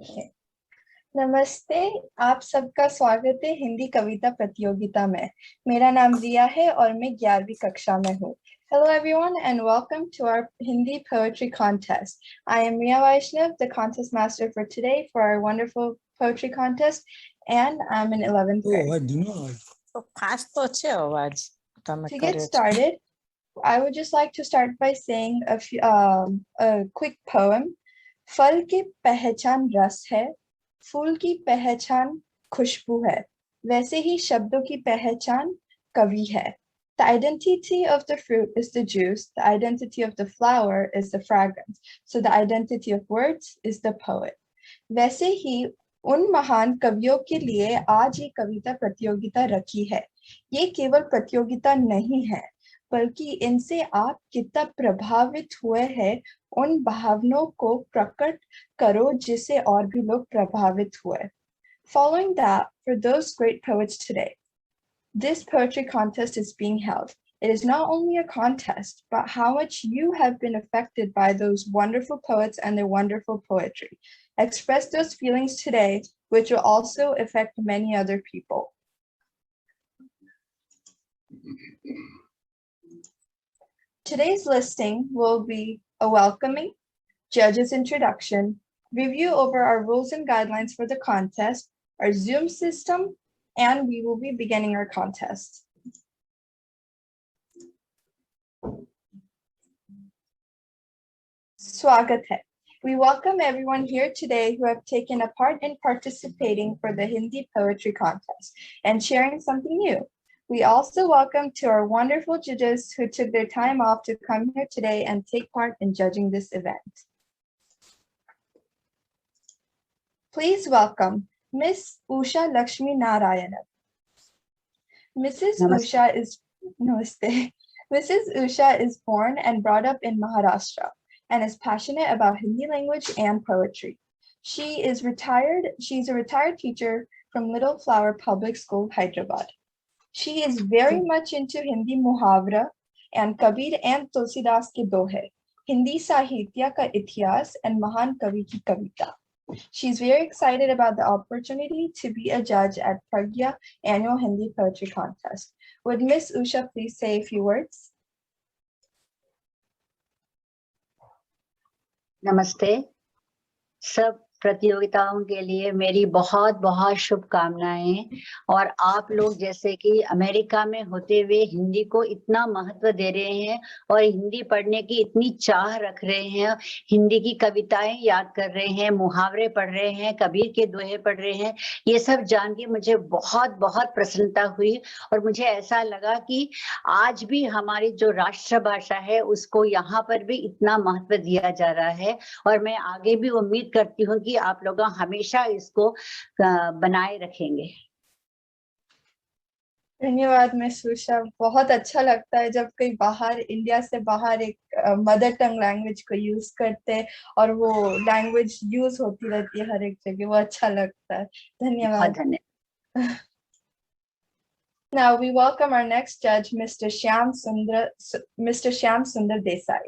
Okay. नमस्ते, आप सबका स्वागत है हिंदी कविता प्रतियोगिता में। मेरा नाम रिया है और मैं 11वीं कक्षा में हूँ। Hello everyone and welcome to our Hindi poetry contest. I am Riya Vaishnav, the contest master for today for our wonderful poetry contest, and I'm in 11th grade. I do not. तो fast तो अच्छे आवाज To get started, I would just like to start by saying a quick poem. फल की पहचान रस है, फूल की पहचान खुशबू है, वैसे ही शब्दों की पहचान कवि है. The identity of the fruit is the juice, the identity of the flower is the fragrance, so the identity of words is the poet. वैसे ही उन महान कवियों के लिए आज ये कविता प्रतियोगिता रखी है. ये केवल प्रतियोगिता नहीं है, बल्कि इनसे आप कितना प्रभावित हुए हैं उन भावनाओं को प्रकट करो जिससे और भी लोग प्रभावित हुए. Following that, for those great poets today, this poetry contest is being held. It is not only a contest, but how much you have been affected by those wonderful poets and their wonderful poetry. Express those feelings today, which will also affect many other people. Today's listing will be a welcoming, judge's introduction, review over our rules and guidelines for the contest, our Zoom system, and we will be beginning our contest. Swagat hai. We welcome everyone here today who have taken a part in participating for the Hindi poetry contest and sharing something new. We also welcome to our wonderful judges who took their time off to come here today and take part in judging this event. Please welcome Miss Usha Lakshmi Narayanan. Mrs. Usha is Namaste. Mrs. Usha is born and brought up in Maharashtra and is passionate about Hindi language and poetry. She's a retired teacher from Little Flower Public School, Hyderabad. She is very much into Hindi muhavra and Kabir and Tulsidas ke dohe, Hindi sahitya ka ityas and Mahan Kavi ki kavita. She's very excited about the opportunity to be a judge at Pragnya annual Hindi poetry contest. Would Miss Usha please say a few words? नमस्ते. सब प्रतियोगिताओं के लिए मेरी बहुत बहुत शुभकामनाएं. और आप लोग जैसे कि अमेरिका में होते हुए हिंदी को इतना महत्व दे रहे हैं और हिंदी पढ़ने की इतनी चाह रख रहे हैं, हिंदी की कविताएं याद कर रहे हैं, मुहावरे पढ़ रहे हैं, कबीर के दोहे पढ़ रहे हैं, ये सब जान के मुझे बहुत बहुत प्रसन्नता हुई. और मुझे ऐसा लगा कि आज भी हमारी जो राष्ट्रभाषा है उसको यहाँ पर भी इतना महत्व दिया जा रहा है. और मैं आगे भी उम्मीद करती हूँ कि आप लोग हमेशा इसको बनाए रखेंगे. धन्यवाद मिस उषा. बहुत अच्छा लगता है जब कोई बाहर, इंडिया से बाहर एक मदर टंग लैंग्वेज को यूज करते हैं और वो लैंग्वेज यूज होती रहती है हर एक जगह. वो अच्छा लगता है. धन्यवाद. Now we welcome our next judge, Mr. Shyam Sundar Desai.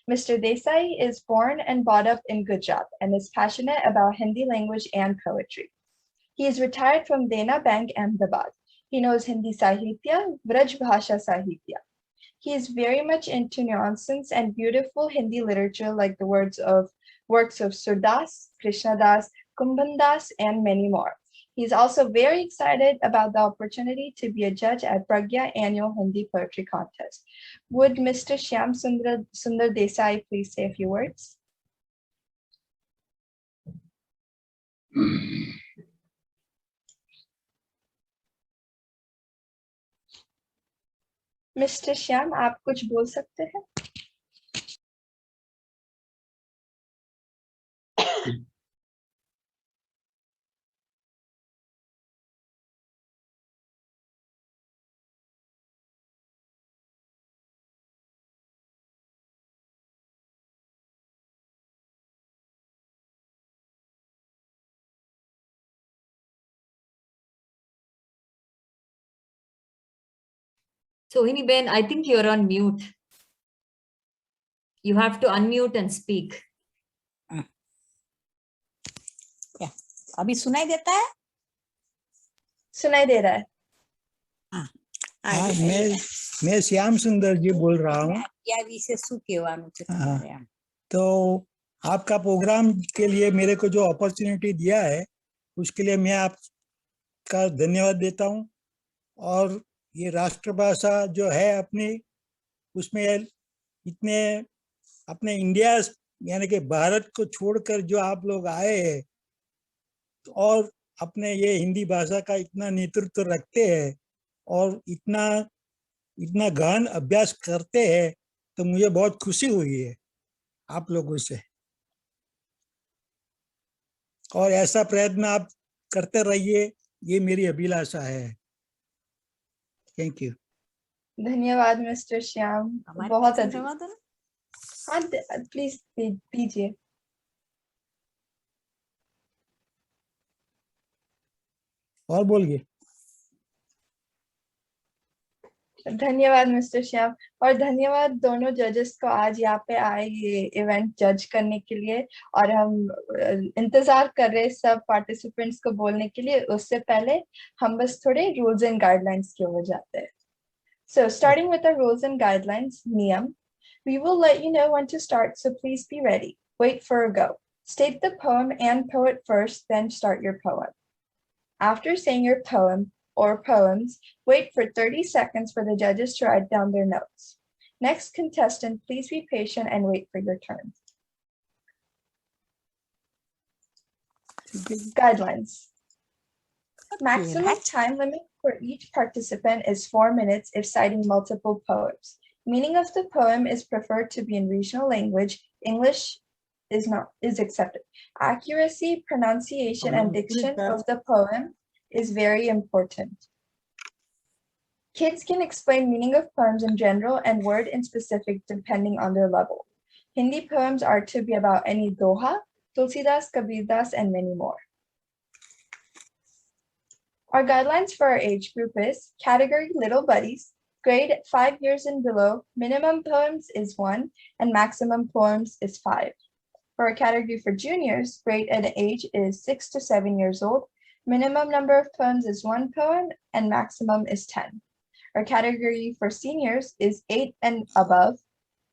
Mr. Desai is born and brought up in Gujarat and is passionate about Hindi language and poetry. He is retired from Dena Bank, Ahmedabad. He knows Hindi Sahitya, Vraj Bhasha Sahitya. He is very much into nuances and beautiful Hindi literature like the works of Surdas, Krishnadas, Kumbhandas, and many more. He's also very excited about the opportunity to be a judge at Pragnya annual Hindi poetry contest. Would Mr. Shyam Sundar Desai please say a few words? Mr. Shyam, आप कुछ बोल सकते हैं? Sohini Ben, I think you're on mute. You have to unmute and speak. Yeah. अभी सुनाई देता है? सुनाई दे रहा है? हाँ, मैं श्याम सुंदर जी बोल रहा हूँ. या વિશે શું કહેવાનું છે તમારે આમ? तो आपका प्रोग्राम के लिए मेरे को जो अपॉर्चुनिटी दिया है उसके लिए मैं आपका धन्यवाद देता हूँ. और ये राष्ट्रभाषा जो है अपनी, उसमें इतने अपने इंडिया यानी कि भारत को छोड़कर जो आप लोग आए हैं और अपने ये हिंदी भाषा का इतना नेतृत्व रखते हैं और इतना इतना गहन अभ्यास करते हैं, तो मुझे बहुत खुशी हुई है आप लोगों से. और ऐसा प्रयत्न आप करते रहिए, ये मेरी अभिलाषा है. Thank you. धन्यवाद मिस्टर श्याम, हमारे बहुत पास अधिक. रवा दो ना। हाँ, प्लीज दीजिए. और बोलिए. धन्यवाद मिस्टर श्याम, और धन्यवाद दोनों जजेस को आज यहाँ पे आए ये इवेंट जज करने के लिए. और हम इंतजार कर रहे सब पार्टिसिपेंट्स को बोलने के लिए. उससे पहले हम बस थोड़े रूल्स एंड गाइडलाइंस की ओर जाते हैं. So starting with the rules and guidelines, niyam, we will let you know when to start, so please be ready. Wait for a go. State the poem and poet first, then start your poem. After saying your poem or poems, wait for 30 seconds for the judges to write down their notes. Next contestant, please be patient and wait for your turn. Guidelines. Maximum time limit for each participant is 4 minutes if citing multiple poems. Meaning of the poem is preferred to be in regional language. English is accepted. Accuracy, pronunciation, and diction of the poem is very important. Kids can explain meaning of poems in general and word in specific depending on their level. Hindi poems are to be about any Doha, Tulsidas, Kabirdas, and many more. Our guidelines for our age group is category Little Buddies, grade 5 years and below, minimum poems is 1 and maximum poems is 5. For our category for juniors, grade and age is 6 to 7 years old, minimum number of poems is 1 poem and maximum is 10. Our category for seniors is 8 and above,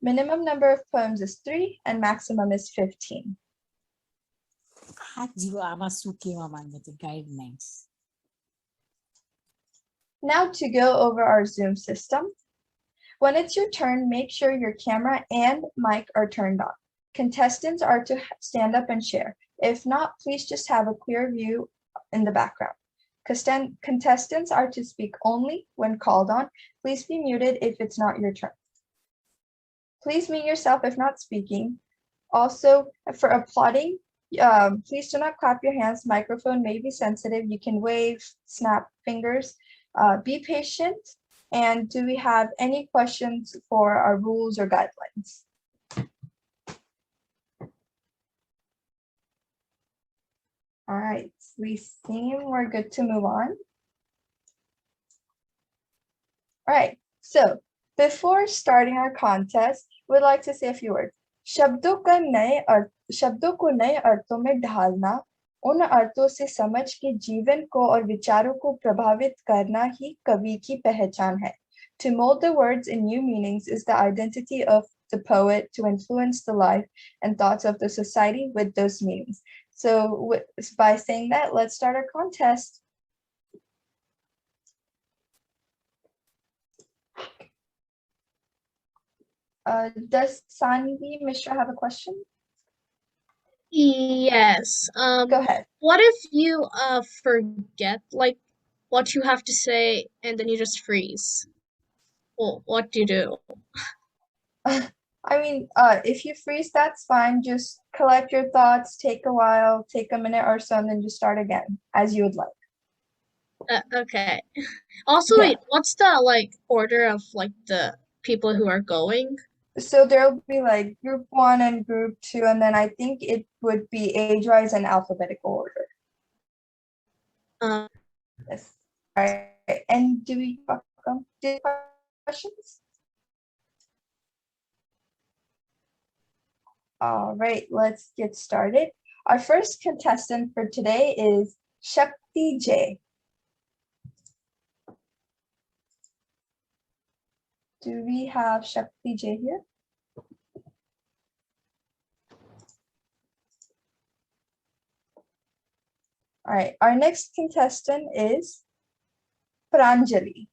minimum number of poems is 3 and maximum is 15. હા જીવો આમાં શું કહેવા માંગે છે guidelines? Now to go over our Zoom system. When it's your turn, make sure your camera and mic are turned on. Contestants are to stand up and share. If not, please just have a clear view in the background. Contestants are to speak only when called on. Please be muted if it's not your turn. Please mute yourself if not speaking. Also, for applauding, please do not clap your hands. Microphone may be sensitive. You can wave, snap fingers. Be patient. And do we have any questions for our rules or guidelines? All right, we seem we're good to move on. All right, so before starting our contest, we'd like to say a few words. शब्दों को नए अर्थों में ढालना, उन अर्थों से समझ के जीवन को और विचारों को प्रभावित करना ही कवि की पहचान है. To mold the words in new meanings is the identity of the poet, to influence the life and thoughts of the society with those meanings. So by saying that, let's start our contest. Does Sanvi Mishra have a question? Yes. Go ahead. What if you forget like what you have to say and then you just freeze? Well, what do you do? I mean, if you freeze, that's fine. Just collect your thoughts, take a while, take a minute or so, and then just start again as you would like. Okay. Also, Yeah. wait, what's the like order of like the people who are going? So there'll be like group 1 and group 2, and then I think it would be age-wise and alphabetical order. Yes. All right. And do we welcome? Do you have questions? All right, let's get started. Our first contestant for today is Shakti J. Do we have Shakti J here? All right, our next contestant is Pranjali.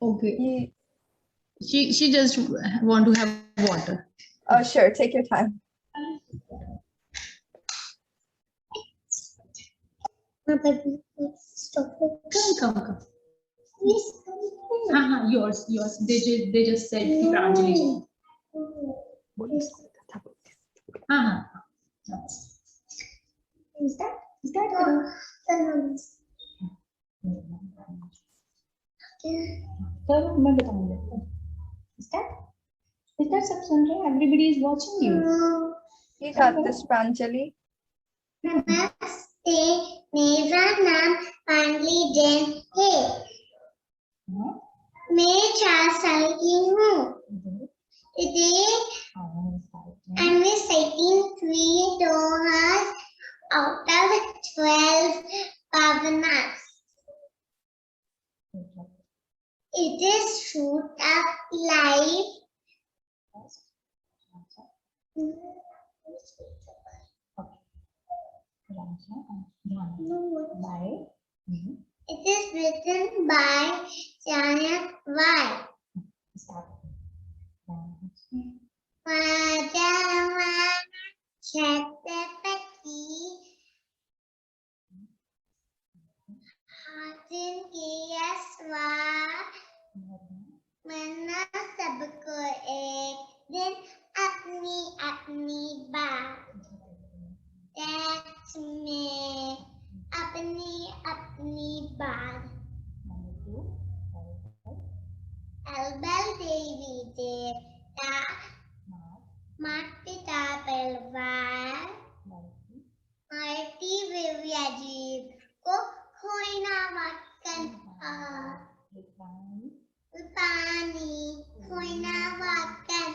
Okay. She just want to have water. Oh, sure, take your time. Come. Yours. They just said कि प्रांजलि जी. Is that चलो मैं बताऊंगी. Is that सब सुन रहे हैं? Everybody is watching you. You got this, Pranjali. नमस्ते, मेरा नाम पांडली जैन है. मैं 4 साल की हूँ. Today I'm reciting 3 Dohas out of 12 Pavanas. It is fruit of life. It is written by Janet White. मरना सबको एक दिन अपनी अपनी बात. That's me. अपनी अपनी बात. Albel Devi Devta Mat Pita Belvar Marti Vivyajib Ko Khoina Vakan Pani Khoina Vakan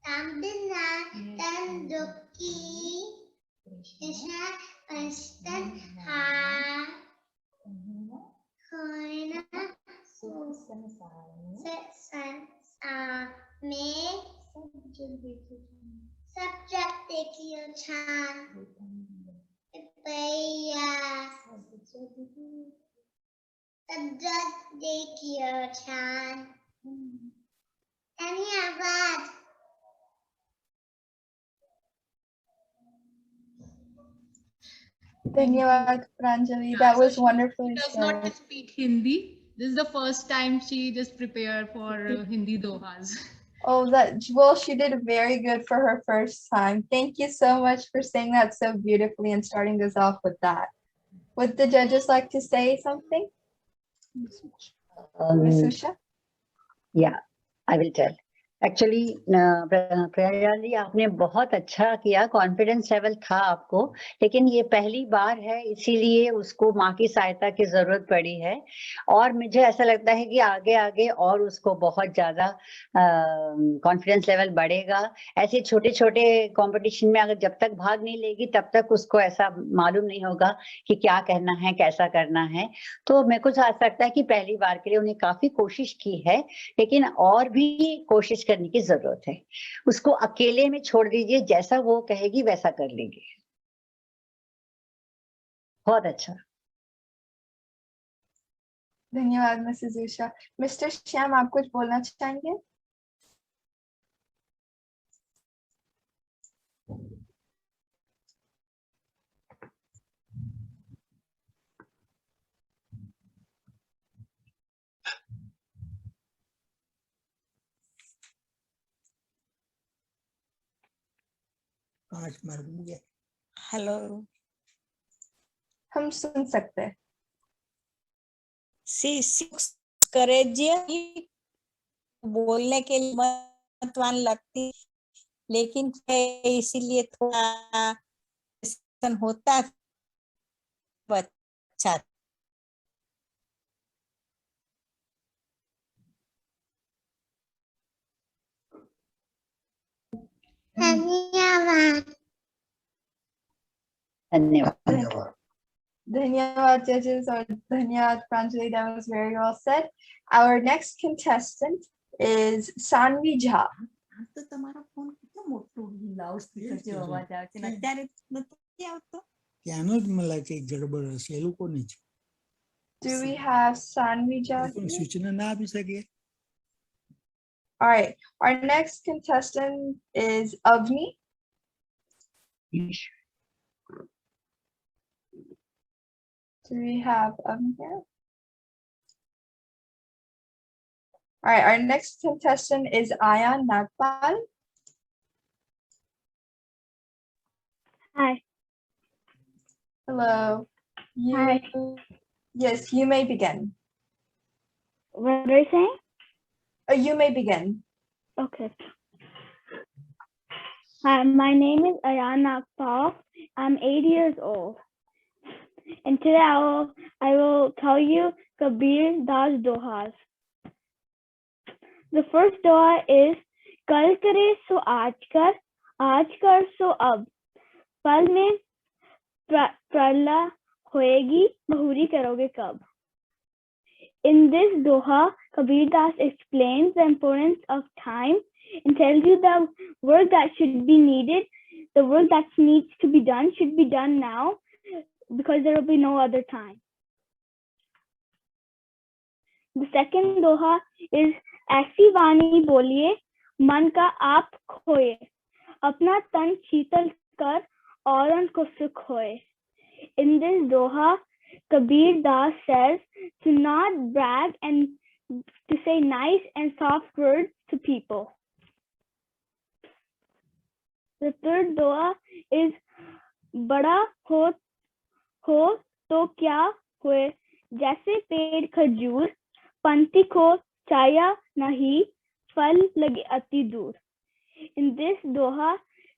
Tambina Tanduki Krishna Pastan Ha Khoina में सब जग देखियो छान पैया सब जग देखियो छान. धन्यवाद. Dhanyawad, Pranjali. That was wonderfully Does said. not speak Hindi. This is the first time she just prepared for Hindi Dohas. Oh, she did very good for her first time. Thank you so much for saying that so beautifully and starting us off with that. Would the judges like to say something? Ms. Usha? Yeah, I will tell. Actually Pragya ji आपने बहुत अच्छा किया. Confidence level था आपको, लेकिन ये पहली बार है इसीलिए उसको माँ की सहायता की जरूरत पड़ी है. और मुझे ऐसा लगता है कि आगे आगे और उसको बहुत ज्यादा कॉन्फिडेंस लेवल बढ़ेगा. ऐसे छोटे छोटे कंपटीशन में अगर जब तक भाग नहीं लेगी तब तक उसको ऐसा मालूम नहीं होगा कि क्या कहना है, कैसा करना है. तो मेरे को ऐसा लगता है कि पहली बार के लिए उन्हें काफी कोशिश की है, लेकिन और भी कोशिश करने की जरूरत है. उसको अकेले में छोड़ दीजिए, जैसा वो कहेगी वैसा कर लेगी. बहुत अच्छा. धन्यवाद मिसेस उषा. मिस्टर श्याम, आप कुछ बोलना चाहेंगे? हेलो. हम सुन सकते हैं. करेज बोलने के लिए महत्वान लगती, लेकिन इसीलिए थोड़ा होता अच्छा धन्यवाद. धन्यवाद. Dhanyawad, judges, or Dhanyawad, Pranjali, that was very well said. Our next contestant is Sanvi Jha. તો તમારો ફોન કેટલો મોટો લાઉડ સ્પીકર જેવો અવાજ આવે છે ને અત્યારે નથી આવતો ત્યાંનો જ મને લાગે ગડબડ હશે એ લોકોની જ Do we have Sanvi Jha? લોકોને સૂચના ના આપી શકે. All right, our next contestant is Avni. Do we have Avni here? All right, our next contestant is Ayan Nagpal. Hi. Hello. Hi. Yes, you may begin. What are you saying? You may begin. Okay. Hi, my name is Ayan Nagpal. I'm 8 years old. And today I will tell you Kabir Das Dohas. The first Doha is Kal kare so aaj kar so ab. Pal mein prala hoegi, bahuri karoge kab. In this Doha, Kabir Das explains the importance of time and tells you the work that should be needed, the work that needs to be done should be done now because there will be no other time. The second Doha is ऐसी वाणी बोलिए मन का आप खोए अपना तन शीतल कर औरों को सुख होए. In this Doha, Kabir Das says to not brag and to say nice and soft words to people. The third Doha is बड़ा हो तो क्या हुए जैसे पेड़ खजूर पंक्ति को छाया नहीं फल लगे अति दूर. In this Doha,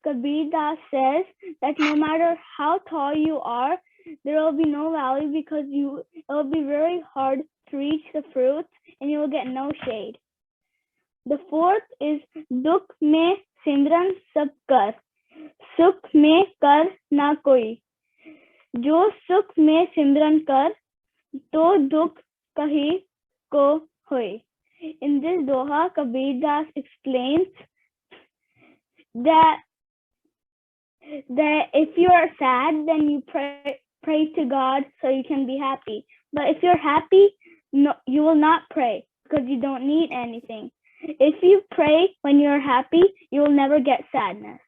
Kabir Das says that no matter how tall you are, there will be no valley because it will be very hard to reach the fruits and you will get no shade. The fourth is Dukh mein simran sab kar, Sukh mein kar na koi. Jo Sukh mein simran kar, to Dukh kahi ko hoy. In this Doha, Kabir Das explains that if you are sad, then you pray to God so you can be happy. But if you're happy, no, you will not pray because you don't need anything. If you pray when you're happy, you will never get sadness.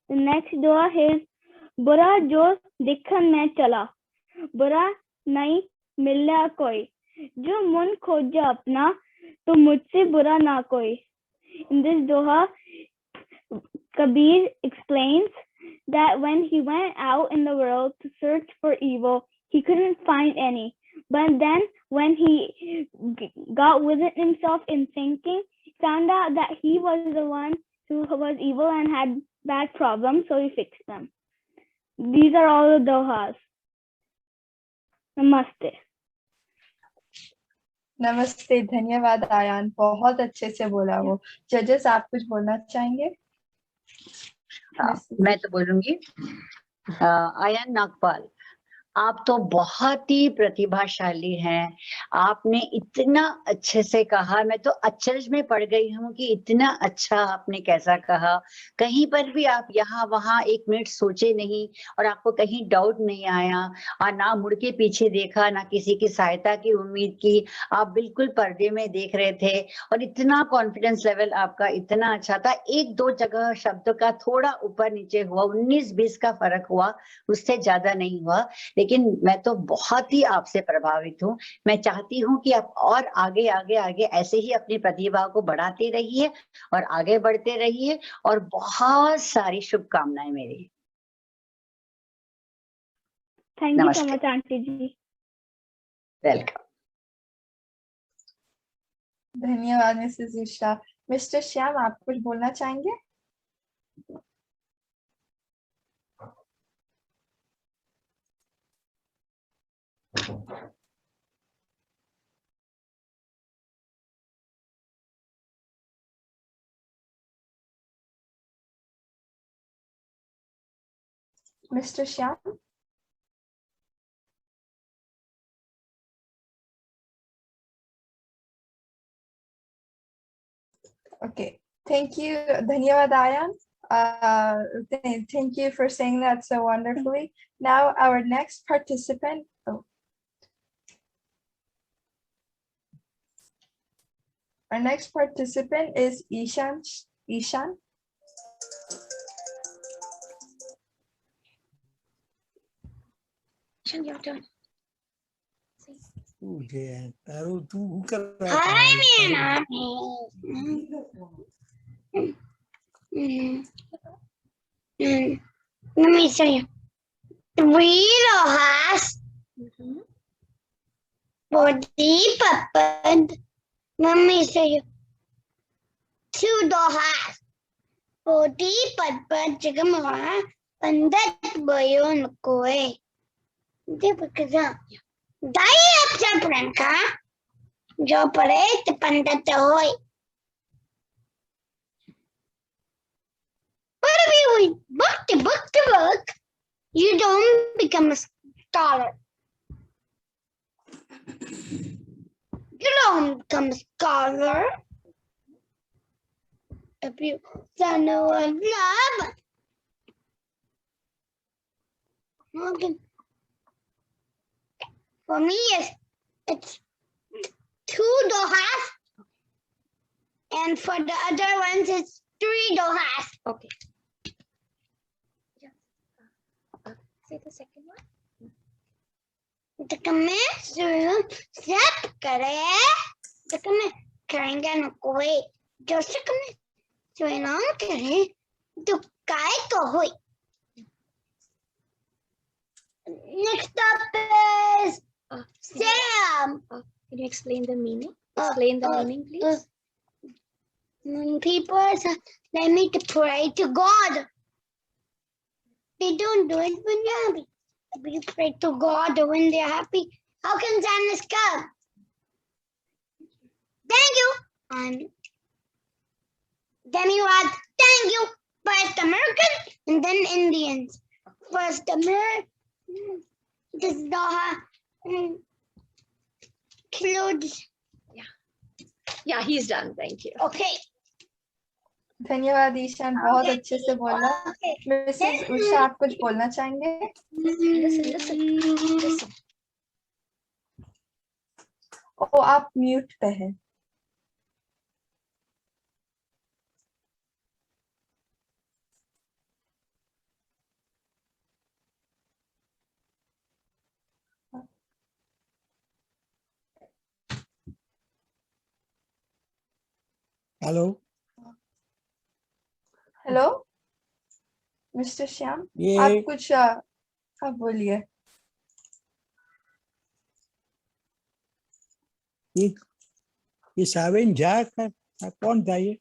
The next Doha is Bura jo dikhan mein chala, Bura nahi mila koi. जो मन खोजा अपना तो मुझसे बुरा ना कोई. In this Doha, Kabir explains that when he went out in the world to search for evil, he couldn't find any. But then when he got within himself in thinking, found out that he was the one who was evil and had bad problems, so he fixed them. These are all the Dohas. Namaste. नमस्ते. धन्यवाद आयान, बहुत अच्छे से बोला वो. जजेस, आप कुछ बोलना चाहेंगे? मैं तो बोलूंगी. आयन नागपाल, आप तो बहुत ही प्रतिभाशाली हैं. आपने इतना अच्छे से कहा, मैं तो अचरज में पड़ गई हूँ कि इतना अच्छा आपने कैसा कहा. कहीं पर भी आप यहाँ वहाँ एक मिनट सोचे नहीं और आपको कहीं डाउट नहीं आया और ना मुड़ के पीछे देखा, ना किसी की सहायता की उम्मीद की. आप बिल्कुल पर्दे में देख रहे थे और इतना कॉन्फिडेंस लेवल आपका इतना अच्छा था. एक दो जगह शब्द का थोड़ा ऊपर नीचे हुआ, 19-20 का फर्क हुआ, उससे ज्यादा नहीं हुआ. लेकिन मैं तो बहुत ही आपसे प्रभावित हूँ. मैं चाहती हूँ कि आप और आगे आगे आगे ऐसे ही अपनी प्रतिभा को बढ़ाते रहिए और आगे बढ़ते रहिए और बहुत सारी शुभकामनाएं मेरी. Thank you so much, Auntie ji. Welcome. धन्यवाद मिसेस उषा. मिस्टर श्याम, आप कुछ बोलना चाहेंगे? Mr. Shyam? Okay, thank you. Dhanyavad Ayan. Thank you for saying that so wonderfully. Now our next participant. Oh. Our next participant is Ishan. Ishan. Ishan, your turn. तारू तू कर Let me show you. 3 Dohas for the puppet. Let me show you. 2 Dohas for the puppet. Chigamara. Pandat Bayon Koe. Dai apsa pranka. Jo pare te pandat hoy. But if you read book to book, you don't become a scholar. You don't become a scholar. If you don't know what love. Okay. For me, it's 2 Dohas. And for the other ones, it's 3 Dohas. Okay. Say the second one. The command set करे the command करेंगे न कोई जो से command Sunam करे तो काय को हुई. Next up is Sam. Can you explain the meaning? Explain the meaning, please. When people they need to pray to God. They don't do it when you're happy. We pray to God when they're happy. How can sadness come? Thank you. Dhanyavad. Thank you. First American and then Indians. First American. This Doha includes. Yeah, he's done. Thank you. Okay. धन्यवाद ईशान, बहुत अच्छे से बोला. Mrs Usha, आप कुछ बोलना चाहेंगे? Listen. ओ, आप म्यूट पे हैं. हेलो हेलो मिस्टर श्याम, ये आप कुछ आप बोलिए. ये सावेन झा का कौन था ये?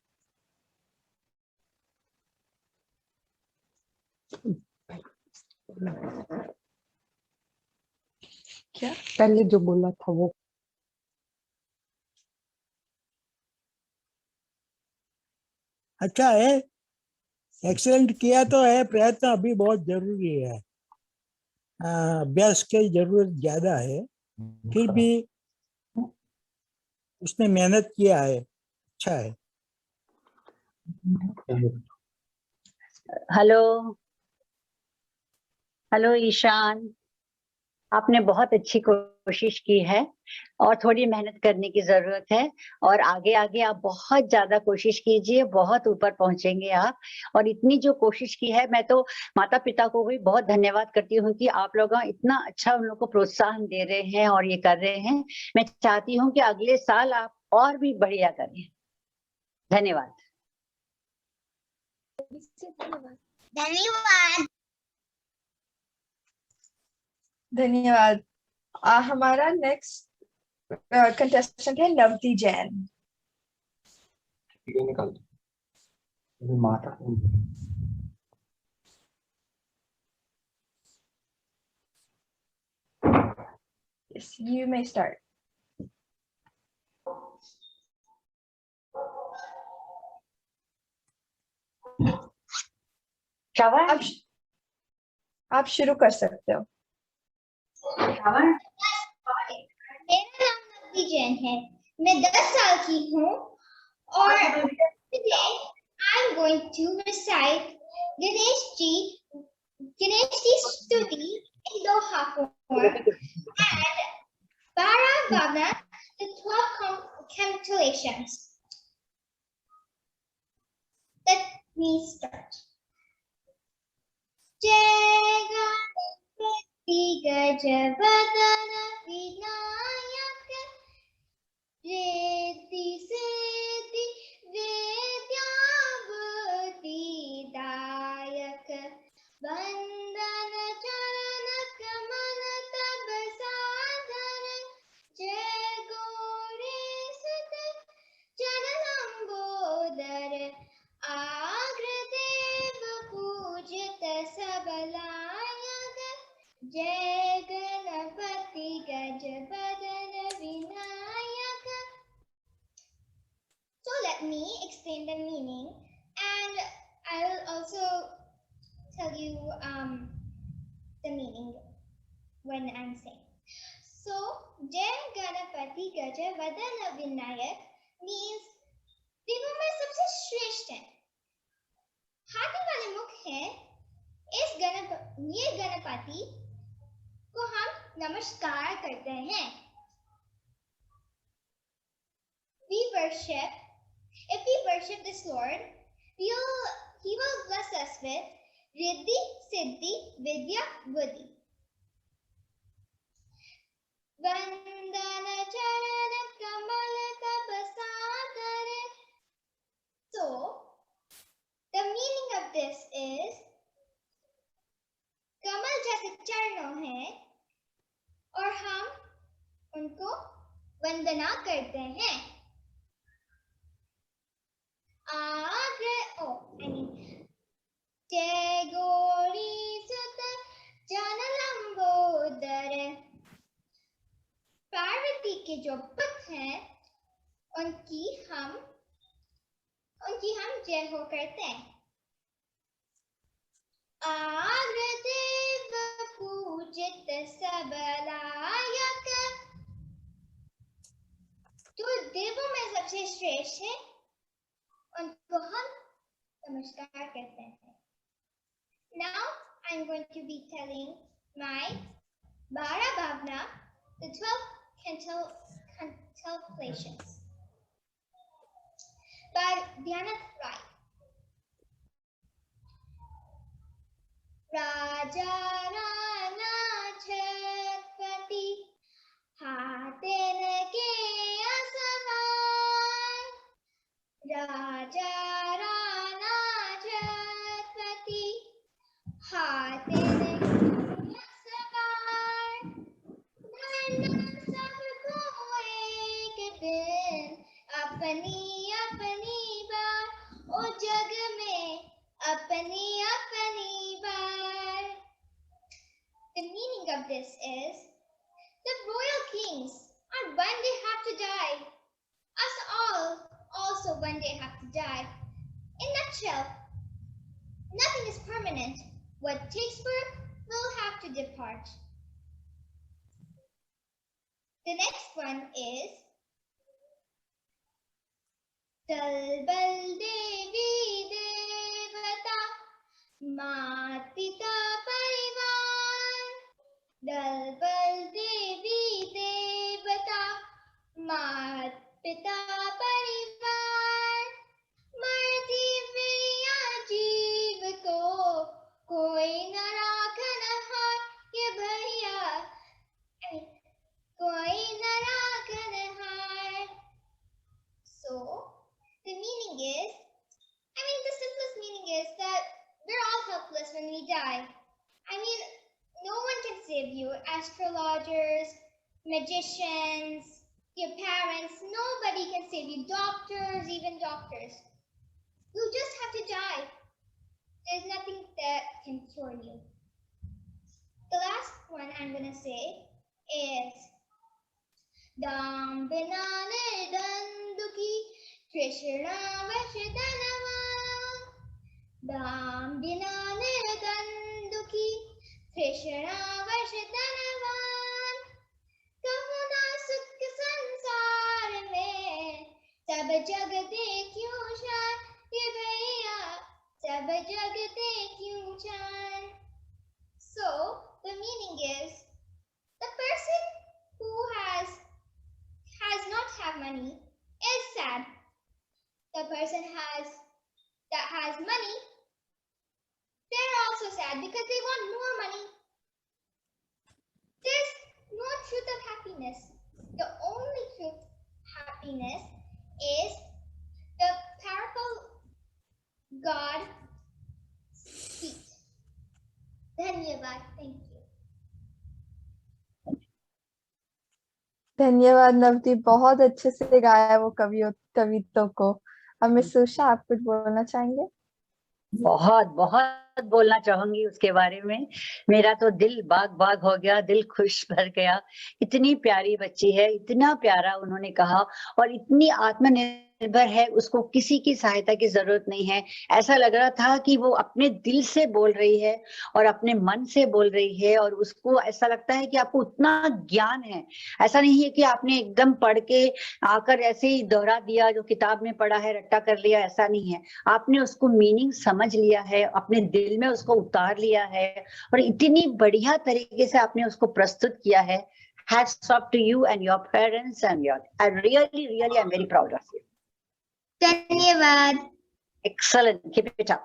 क्या पहले जो बोला था वो? अच्छा है, एक्सीलेंट किया तो है. प्रयत्न अभी बहुत जरूरी है. अभ्यास की जरूरत ज्यादा है, फिर भी उसने मेहनत किया है. अच्छा है. हेलो हेलो ईशान, आपने बहुत अच्छी कोशिश की है और थोड़ी मेहनत करने की जरूरत है. और आगे आगे आप बहुत ज्यादा कोशिश कीजिए, बहुत ऊपर पहुंचेंगे आप. और इतनी जो कोशिश की है, मैं तो माता पिता को भी बहुत धन्यवाद करती हूँ कि आप लोग इतना अच्छा उन लोग को प्रोत्साहन दे रहे हैं और ये कर रहे हैं. मैं चाहती हूँ कि अगले साल आप और भी बढ़िया करें. धन्यवाद. धन्यवाद. धन्यवाद. हमारा नेक्स्ट कंटेस्टेंट है नवती Jain. Yes, you may start. श्रवण आप आप शुरू कर सकते हो। श्रवण मेरा नाम नवदी जैन है। मैं 10 साल की हूँ और today I'm going to recite Ganesh Ji Stuti in Doha form and Bharavana, the 12 cantillations. Let me start. Jai Ganapati Gajavadana Vinayak Riddhi Siddhi Vidyavati Dayak Vandana Charana Kamala Tab Sadhara Jai Gauri Sita Janalambodar Agradev Pujita Sabalayak Jai Ganapati Gajavadana Vinayak. So let me explain the meaning, and I will also tell you the meaning when I'm saying. So Jai Ganapati Gajavadana Vinayak means देवों में सबसे श्रेष्ठ है, हाथी वाले मुख है। ये गणपति को हम नमस्कार करते हैं। If we worship this Lord, He will bless us with Riddhi, Siddhi, Vidya, Buddhi. Vandana Charana Kamala Tapasadare. So, the meaning of this is कमल जैसे चरणों हैं और हम उनको वंदना करते हैं। जय गौरी सुत जनलंबोदर, पार्वती के जो पुत्र हैं उनकी हम जय हो करते हैं। आग्रदेव पूजित सबलायक, जो देवों में सबसे श्रेष्ठ है उनको हम नमस्कार करते हैं। Now I'm going to be telling my Bara Bhavna, the 12 contemplations by Dhyanat Rai. Raja Rana Chhatpati Haten ke asawar, Raja Rana Chhatpati Haten ke asawar, धरना सबको एक दिन अपनी अपनी बार, ओ जग में अपनी अपनी बार. The meaning of this is the royal kings are one day have to die. Us all also one day have to die. In a nutshell, nothing is permanent. What takes birth will have to depart. The next one is Dal Bal Devi Devata Mat Pita Parivar, Dal Bal Devi Devata Mat Pita Parivar, मरती प्रिया जीव को कोई न राखन हार, ये भैया कोई न राखन हार. So the meaning is, the simplest meaning is that we're all helpless when we die. No one can save you. Astrologers, magicians, your parents, nobody can save you. Doctors, even doctors. You just have to die. There's nothing that can cure you. The last one I'm going to say is दाम बिना निर्दंदुकी तृष्णावशतनवान् दाम बिना निर्दंदुकी तृष्णावशतनवान् कहूँ ना सुख संसार में सब जगते क्यों शान ये भैया सब जगते क्यों शान. So the meaning is the person who has not have money is sad. The person that has money, they're also sad because they want more money. There's no truth of happiness. The only truth happiness is the powerful God speech. Dhanyavad. Thank you. धन्यवाद नवदीप, बहुत अच्छे से गाया वो कवित्व को. अब miss Usha, आप कुछ बोलना चाहेंगे? बहुत बहुत बोलना चाहूंगी उसके बारे में. मेरा तो दिल बाग बाग हो गया, दिल खुश भर गया. इतनी प्यारी बच्ची है, इतना प्यारा उन्होंने कहा और इतनी आत्मनिर्भर है, उसको किसी की सहायता की जरूरत नहीं है. ऐसा लग रहा था कि वो अपने दिल से बोल रही है और अपने मन से बोल रही है और उसको ऐसा लगता है कि आपको उतना ज्ञान है. ऐसा नहीं है कि आपने एकदम पढ़ के आकर ऐसे ही दोहरा दिया, जो किताब में पढ़ा है रट्टा कर लिया, ऐसा नहीं है. आपने उसको मीनिंग समझ लिया है, अपने दिल में उसको उतार लिया है और इतनी बढ़िया तरीके से आपने उसको प्रस्तुत किया है. Hats off to you and your parents and I really I'm very proud of you. धन्यवाद. Excellent. Keep it up.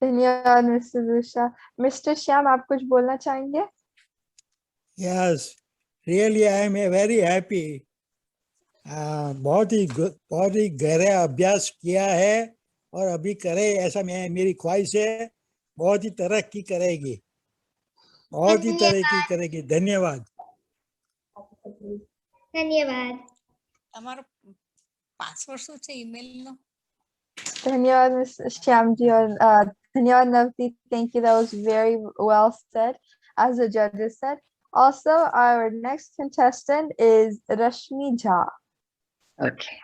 धन्यवाद मिस्टर उषा. मिस्टर श्याम, आप कुछ बोलना चाहेंगे? Yes, really I am very happy. बहुत ही गहरा अभ्यास किया है और अभी करे, ऐसा मेरी ख्वाहिश है. बहुत ही तरक्की करेगी, बहुत ही तरक्की करेगी. धन्यवाद. धन्यवाद. તમારો પાસવર્ડ શું છે ઈમેલ નો? धन्यवाद मिस श्याम जी और धन्यवाद Navdeep. Thank you. That was very well said, as the judges said. Also, our next contestant is Rashmi Jha. Okay.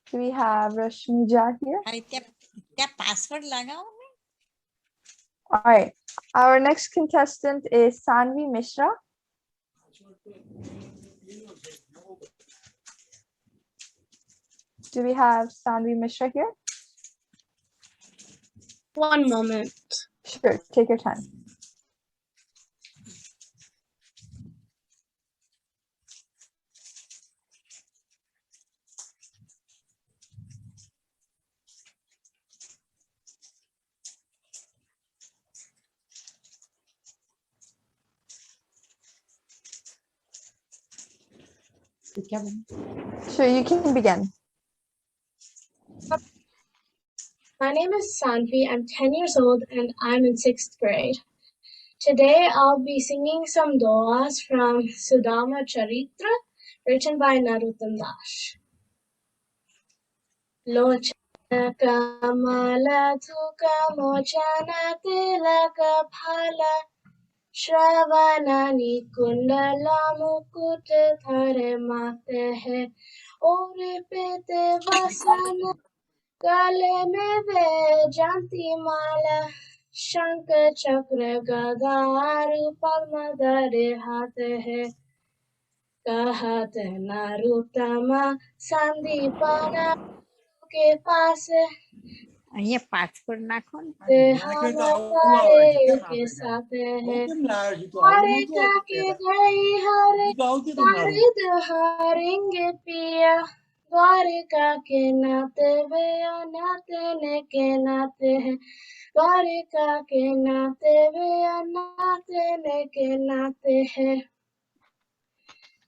Do we have Rashmi Jha here? અરે ત્યાં પાસવર્ડ લગાવો ને. All right. Our next contestant is Sanvi Mishra. Do we have Sanvi Mishra here? One moment. Sure, take your time. Sure, you can begin. My name is Sanvi. I'm 10 years old and I'm in 6th grade. Today I'll be singing some dohas from Sudama Charitra, written by Narottam Das. Lochana kamala thuka mochana tilaka phala श्रवणानि Kundla मुकुट धरे माते हैं और पेते वसन गले में वे जानती माला शंख चक्र गदा पद्म धरे हाथ है कहत नारुतमा संदीपना के पास અહીંયા પાસવર્ડ નાખો ને. के साथ है हरे के गई हरे हरेंगे पिया द्वारिका के नाते वे नाते ने के नाते हैं द्वारिका के नाते वे नाते ने के नाते हैं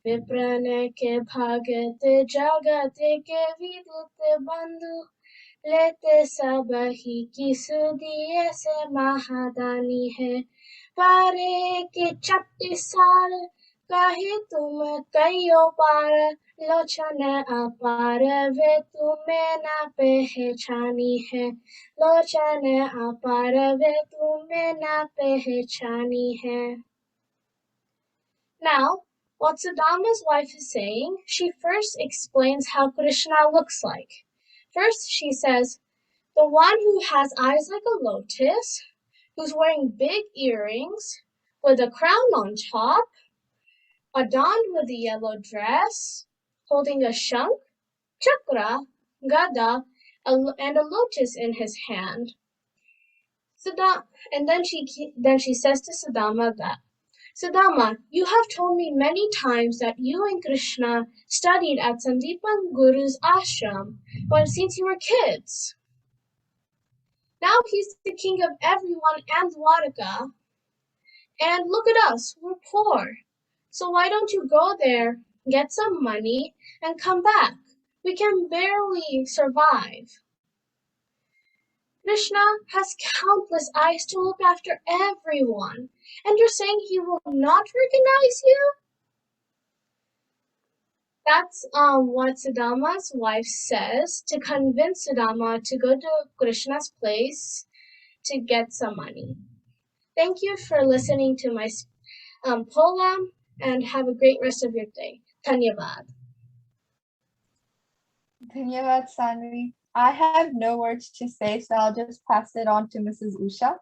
विप्रन के भागत जगत के विदित बंधु लेते सब ही की सुदिए से महादानी है पारे के 36 साल कहे तुम कईयो पार लोचन अपार वे तुम्हें ना पहचानी है लोचन अपार वे तुम्हें ना पहचानी है Now, what Sudama's wife is saying, she first explains how Krishna looks like. First, she says, the one who has eyes like a lotus, who's wearing big earrings, with a crown on top, adorned with a yellow dress, holding a shank, chakra, gada, and a lotus in his hand. And then she says to Sudama that, Sudama, you have told me many times that you and Krishna studied at Sandipan Guru's ashram since you were kids. Now he's the king of everyone and Dwarka. And look at us, we're poor. So why don't you go there, get some money, and come back? We can barely survive. Krishna has countless eyes to look after everyone, and you're saying he will not recognize you? That's what Sudama's wife says to convince Sudama to go to Krishna's place to get some money. Thank you for listening to my poem, and have a great rest of your day. Dhanyavad. Dhanyavad, Sanvi. I have no words to say, so I'll just pass it on to Mrs. Usha.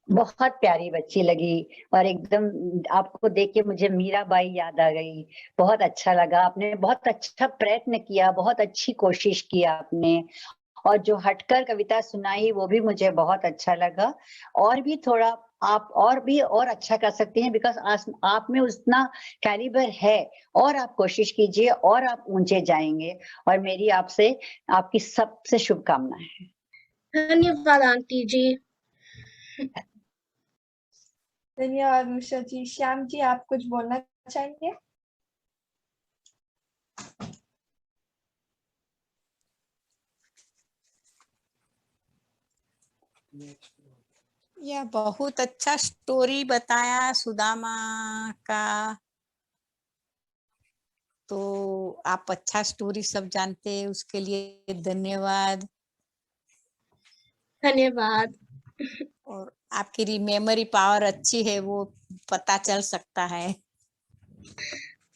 बहुत प्यारी बच्ची लगी और एकदम आपको देख के मुझे मीराबाई याद आ गई। बहुत अच्छा लगा, आपने बहुत अच्छा प्रयत्न किया, बहुत अच्छी कोशिश की आपने, और जो हटकर कविता सुनाई वो भी मुझे बहुत अच्छा लगा। और भी थोड़ा आप और अच्छा कर सकती हैं, बिकॉज आप में उतना कैलिबर है, और आप कोशिश कीजिए और आप ऊंचे जाएंगे। और मेरी आपसे आपकी सबसे शुभकामनाएं हैं। धन्यवाद आंटी जी। धन्यवाद उषा जी। श्याम जी, आप कुछ बोलना चाहेंगे? यह बहुत अच्छा स्टोरी बताया सुदामा का, तो आप अच्छा स्टोरी सब जानते हैं, उसके लिए धन्यवाद। धन्यवाद। और आपकी मेमोरी पावर अच्छी है, वो पता चल सकता है।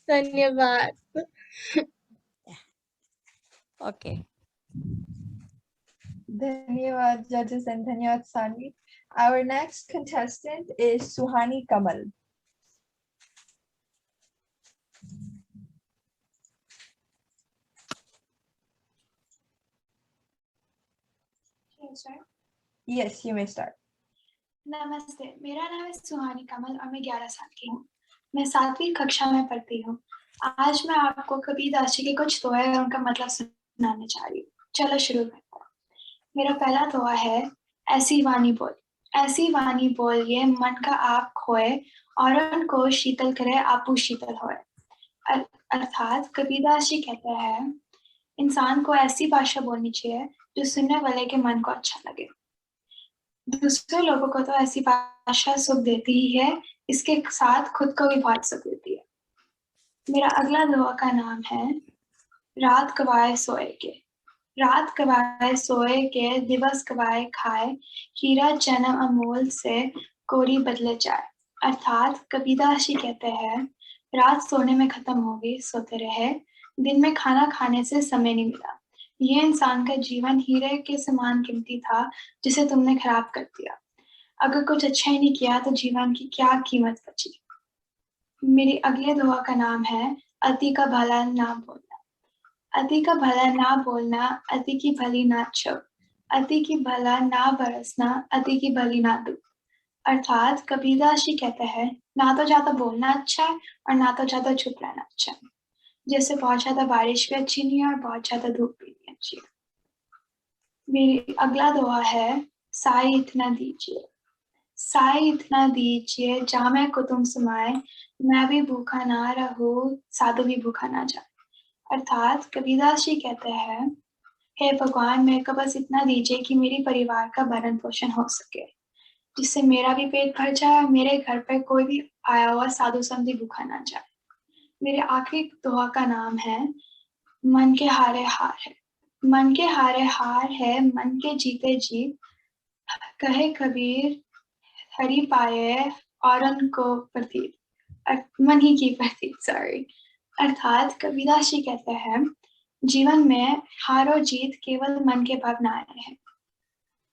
धन्यवाद। Okay. Dhanyavad judges and Dhanyavad Sanvi. Our next contestant is Suhani Kamal. Yes, you may start. नमस्ते, मेरा नाम है सुहानी कमल और मैं 11 साल की हूँ। मैं 7वीं कक्षा में पढ़ती हूँ। आज मैं आपको कबीरदास जी के कुछ दोहे और उनका मतलब सुनाने जा रही हूँ। चलो शुरू करते हैं। मेरा पहला दोहा है, ऐसी वाणी बोल, ऐसी वाणी बोल ये मन का आप खोए, और उनको शीतल करे आपू शीतल होए। अर्थात कबीरदास जी कहते हैं, इंसान को ऐसी भाषा बोलनी चाहिए जो सुनने वाले के मन को अच्छा लगे। दूसरे लोगों को तो ऐसी भाषा सुख देती ही है, इसके साथ खुद को भी बहुत सुख देती है। मेरा अगला दोहा का नाम है, रात कवाए सोए के। रात कवाए सोए के, दिवस कवाए खाए, हीरा जन्म अमोल से कोरी बदले जाए। अर्थात कबीरदास जी कहते हैं, रात सोने में खत्म होगी, सोते रहे, दिन में खाना खाने से समय नहीं मिला। ये इंसान का जीवन हीरे के समान कीमती था, जिसे तुमने खराब कर दिया। अगर कुछ अच्छा ही नहीं किया तो जीवन की क्या कीमत बची। मेरी अगले दोहा का नाम है, अति का भला ना बोलना। अति का भला ना बोलना, अति की भली ना छो, अति की भला ना बरसना, अति की भली ना दो। अर्थात कबीरदास जी कहते हैं, ना तो ज्यादा बोलना अच्छा है और ना तो ज्यादा चुप रहना अच्छा है। जैसे बहुत ज्यादा बारिश भी अच्छी नहीं है और बहुत ज्यादा धूप भी नहीं अच्छी है। मेरी अगला दोहा है, साई इतना दीजिए। साई इतना दीजिए, जामे को तुम समाए, मैं भी भूखा ना रहूं, साधु भी भूखा ना जाए। अर्थात कबीरदास जी कहते हैं, हे भगवान, मेरे को बस इतना दीजिए कि मेरी परिवार का भरण पोषण हो सके, जिससे मेरा भी पेट भर जाए और मेरे घर पे कोई भी आया हुआ साधु संत भी भूखा ना जाए। मेरे आखिरी दोहा का नाम है, मन के हारे हार है। मन के हारे हार है, मन के जीते जीत, कहे कबीर हरि पाए और उनको प्रतीत मन ही की प्रतीत सॉरी। अर्थात कबीरदास जी कहते हैं जीवन में हार और जीत केवल मन के भावनाएं हैं।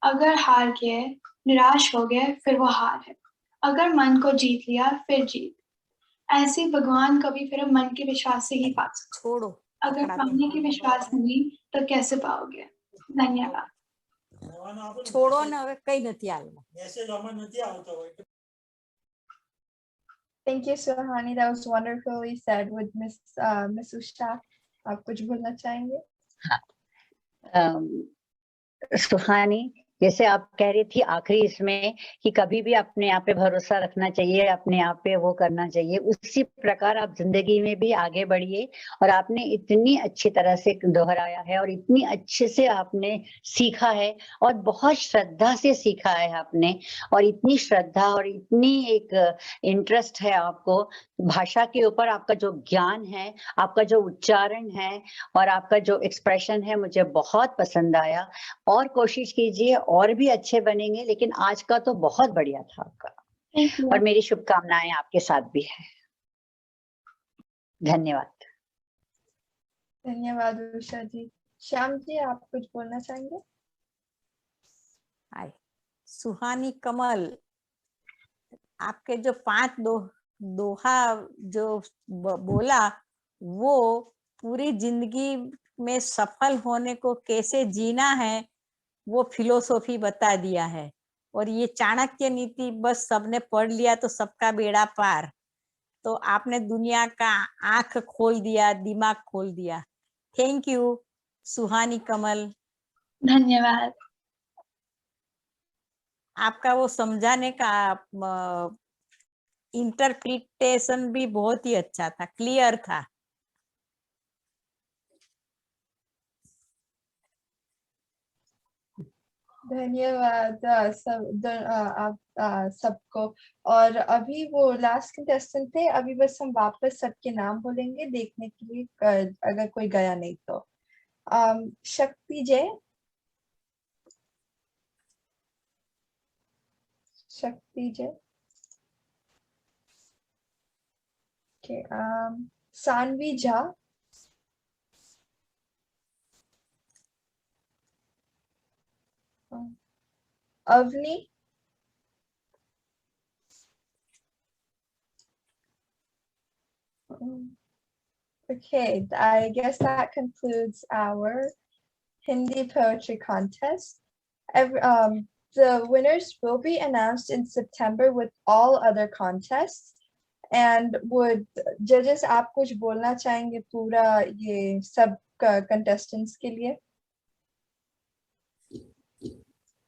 अगर हार गए, निराश हो गए, फिर वो हार है। अगर मन को जीत लिया, फिर जीत। ऐसे भगवान कभी फिर मन के विश्वास से ही पा सकते। छोड़ो अगर पाने के विश्वास नहीं तो कैसे पाओगे? धन्यवाद। छोड़ो ने હવે કઈ નથી આવતું. Thank you, Suhani. That was wonderfully said. With Miss Usha, आप कुछ बोलना चाहेंगे? सुहानी, जैसे आप कह रही थी आखिरी इसमें कि कभी भी अपने आप पे भरोसा रखना चाहिए, अपने आप पे वो करना चाहिए, उसी प्रकार आप जिंदगी में भी आगे बढ़िए। और आपने इतनी अच्छी तरह से दोहराया है और इतनी अच्छे से आपने सीखा है और बहुत श्रद्धा से सीखा है आपने, और इतनी श्रद्धा और इतनी एक इंटरेस्ट है आपको भाषा के ऊपर। आपका जो ज्ञान है, आपका जो उच्चारण है और आपका जो एक्सप्रेशन है, मुझे बहुत पसंद आया। और कोशिश कीजिए और भी अच्छे बनेंगे, लेकिन आज का तो बहुत बढ़िया था आपका। और मेरी शुभकामनाएं आपके साथ भी है। धन्यवाद। धन्यवाद उषा जी। श्याम जी, आप कुछ बोलना चाहेंगे? हाय सुहानी कमल, आपके जो 5 दोहा जो बोला, वो पूरी जिंदगी में सफल होने को कैसे जीना है वो फिलोसॉफी बता दिया है। और ये चाणक्य नीति बस सबने पढ़ लिया तो सबका बेड़ा पार। तो आपने दुनिया का आंख खोल दिया, दिमाग खोल दिया। थैंक यू सुहानी कमल। धन्यवाद। आपका वो समझाने का इंटरप्रिटेशन भी बहुत ही अच्छा था, क्लियर था। धन्यवाद आप सबको। और अभी वो लास्ट कंटेस्टेंट थे, अभी बस हम वापस सबके नाम बोलेंगे देखने के लिए अगर कोई गया नहीं तो। शक्ति जय। शक्ति जय। Okay, Saanvi Jha. Avani. Okay, I guess that concludes our Hindi poetry contest. The winners will be announced in September with all other contests. And would judges आप कुछ बोलना चाहेंगे पूरा ये सब contestants के लिए?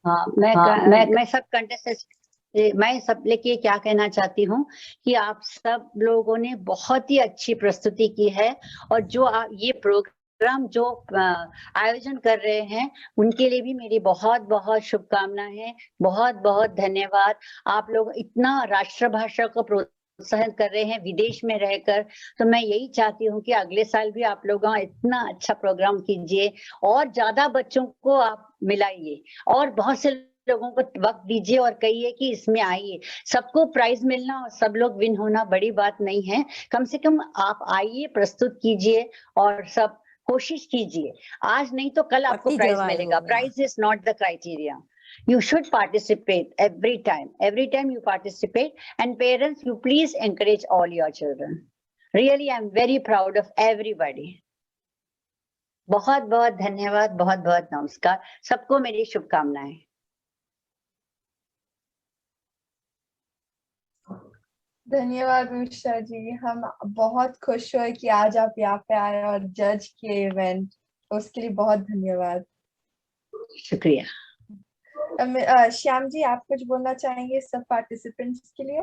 हाँ, मैं सब कंटेस्टेंट्स, मैं सब लेके क्या कहना चाहती हूँ कि आप सब लोगों ने बहुत ही अच्छी प्रस्तुति की है। और जो ये प्रोग्राम जो आयोजन कर रहे हैं उनके लिए भी मेरी बहुत बहुत शुभकामनाएं हैं। बहुत बहुत धन्यवाद। आप लोग इतना राष्ट्रभाषा को प्रोत्साहन कर रहे हैं विदेश में रहकर, तो मैं यही चाहती हूँ कि अगले साल भी आप लोग इतना अच्छा प्रोग्राम कीजिए और ज्यादा बच्चों को आप मिलाइए और बहुत से लोगों को वक्त दीजिए और कहिए कि इसमें आइए। सबको प्राइज मिलना और सब लोग विन होना बड़ी बात नहीं है। कम से कम आप आइए, प्रस्तुत कीजिए और सब कोशिश कीजिए। आज नहीं तो कल आपको प्राइज मिलेगा। Prize is not the criteria. You should participate every time. Every time you participate, and parents, you please encourage all your children. Really, I'm very proud of everybody. बहुत बहुत धन्यवाद, बहुत बहुत नमस्कार। सबको मेरी शुभकामनाएं। धन्यवाद उषा जी। हम बहुत खुश हुए कि आज आप यहाँ पे आए और जज किए इवेंट, उसके लिए बहुत धन्यवाद। शुक्रिया। श्याम जी, आप कुछ बोलना चाहेंगे सब पार्टिसिपेंट्स के लिए?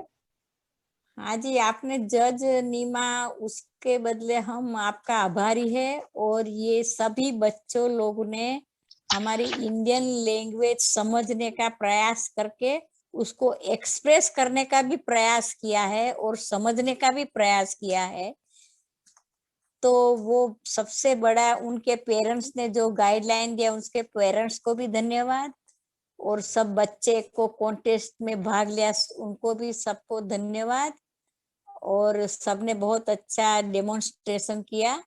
हाँ जी, आपने जज नीमा, उसके बदले हम आपका आभारी है। और ये सभी बच्चों लोगों ने हमारी इंडियन लैंग्वेज समझने का प्रयास करके उसको एक्सप्रेस करने का भी प्रयास किया है और समझने का भी प्रयास किया है। तो वो सबसे बड़ा उनके पेरेंट्स ने जो गाइडलाइन दिया, उसके पेरेंट्स को भी धन्यवाद। और सब बच्चे को कॉन्टेस्ट में भाग लिया, उनको भी सबको धन्यवाद। और सबने बहुत अच्छा डेमोन्स्ट्रेशन किया।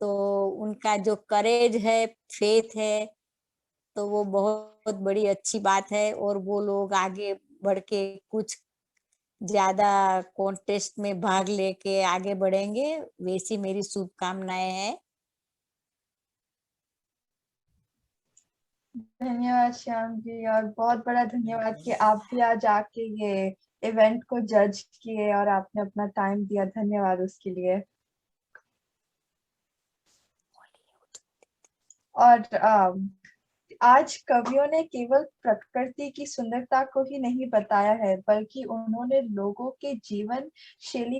तो उनका जो करेज है, फेथ है, तो वो बहुत बड़ी अच्छी बात है। और वो लोग आगे बढ़ के कुछ ज्यादा कॉन्टेस्ट में भाग लेके आगे बढ़ेंगे, वैसी मेरी शुभकामनाएं हैं। धन्यवाद श्याम जी, और बहुत बड़ा धन्यवाद कि आप भी आज आके ये इवेंट को जज किए और आपने अपना टाइम दिया। धन्यवाद उसके लिए। और आज कवियों ने केवल प्रकृति की सुंदरता को ही नहीं बताया है, बल्कि उन्होंने लोगों के जीवन शैली